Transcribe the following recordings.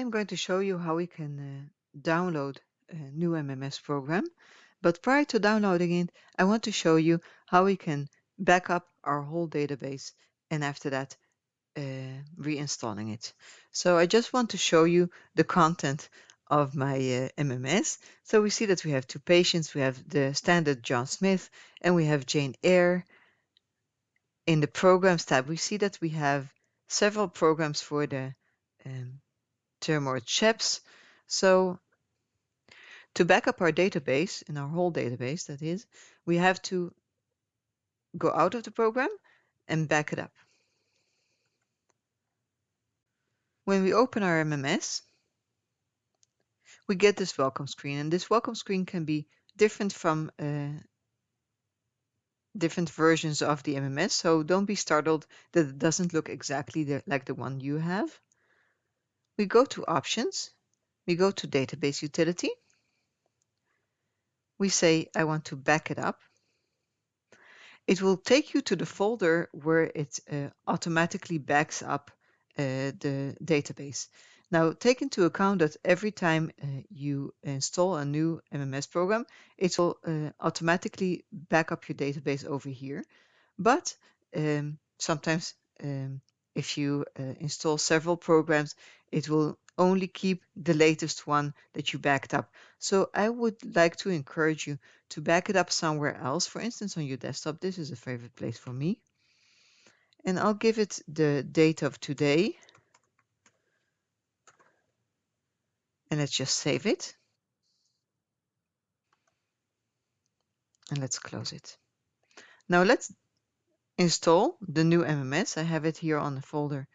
I'm going to show you how we can download a new MMS program. But prior to downloading it, I want to show you how we can back up our whole database and after that reinstalling it. So I just want to show you the content of my MMS. So we see that we have two patients. We have the standard John Smith and we have Jane Eyre. In the Programs tab, we see that we have several programs for the term or CHEPS. So to back up our database, in our whole database that is, we have to go out of the program and back it up. When we open our MMS, we get this welcome screen, and this welcome screen can be different from different versions of the MMS, so don't be startled that it doesn't look exactly like the one you have. We go to Options, we go to Database Utility, we say I want to back it up. It will take you to the folder where it automatically backs up the database. Now, take into account that every time you install a new MMS program, it will automatically back up your database over here. But sometimes if you install several programs, it will only keep the latest one that you backed up. So I would like to encourage you to back it up somewhere else. For instance, on your desktop, this is a favorite place for me. And I'll give it the date of today. And let's just save it. And let's close it. Now let's install the new MMS. I have it here on the folder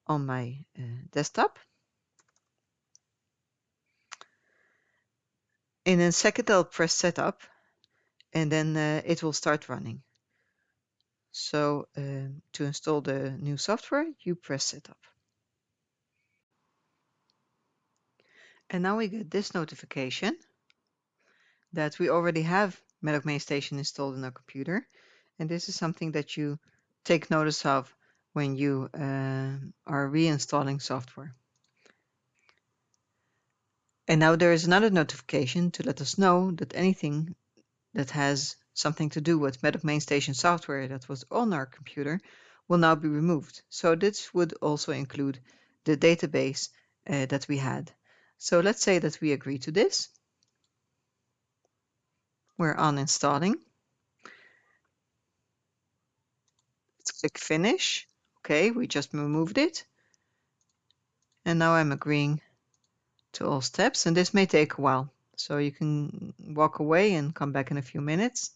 on my desktop. In a second, I'll press Setup, and then it will start running. So to install the new software, you press Setup. And now we get this notification that we already have Medoc Main Station installed in our computer. And this is something that you take notice of when you are reinstalling software. And now there is another notification to let us know that anything that has something to do with Medoc Main Station software that was on our computer will now be removed. So this would also include the database that we had. So let's say that we agree to this. We're on installing. Let's click Finish. Okay, we just removed it. And now I'm agreeing to all steps, and this may take a while. So you can walk away and come back in a few minutes.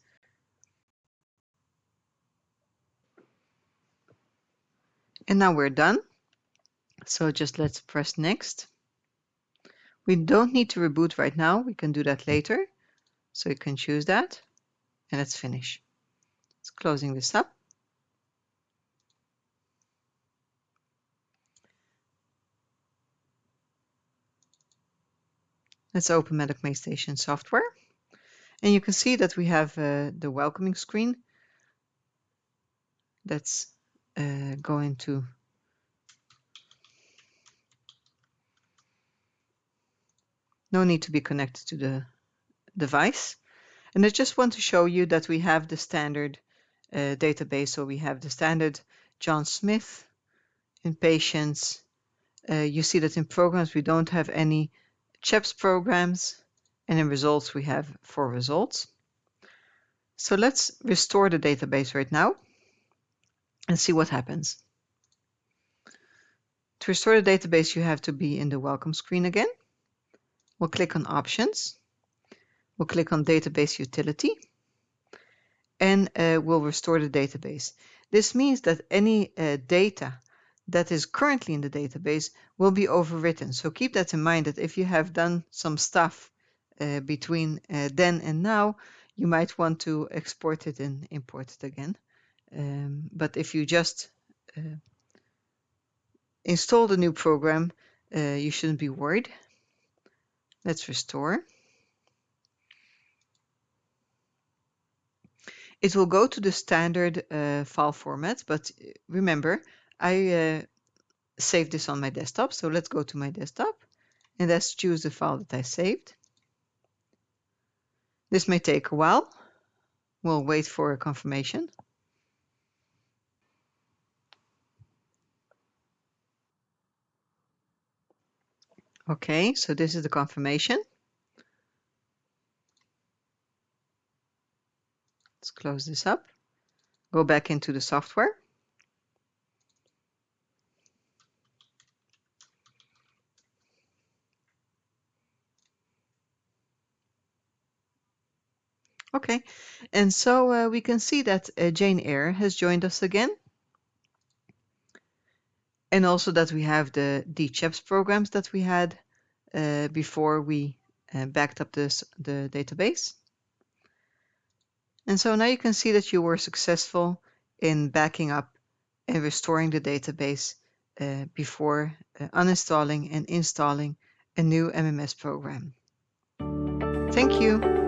And now we're done. So just let's press Next. We don't need to reboot right now. We can do that later. So you can choose that. And let's finish. It's closing this up. Let's open Medoc Main Station software. And you can see that we have the welcoming screen that's going to no need to be connected to the device. And I just want to show you that we have the standard database. So we have the standard John Smith. In patients, you see that in programs we don't have any CHEPS programs, and in results we have 4 results. So let's restore the database right now and see what happens. To restore the database, you have to be in the welcome screen again. We'll click on Options. We'll click on Database Utility, and we'll restore the database. This means that any data that is currently in the database will be overwritten. So keep that in mind, that if you have done some stuff between then and now, you might want to export it and import it again. But if you just install the new program, you shouldn't be worried. Let's restore. It will go to the standard file format, but remember, I saved this on my desktop. So let's go to my desktop and let's choose the file that I saved. This may take a while. We'll wait for a confirmation. Okay, so this is the confirmation. Let's close this up. Go back into the software. Okay, and so we can see that Jane Eyre has joined us again, and also that we have the DCHEPS programs that we had before we backed up the database. And so now you can see that you were successful in backing up and restoring the database before uninstalling and installing a new MMS program. Thank you.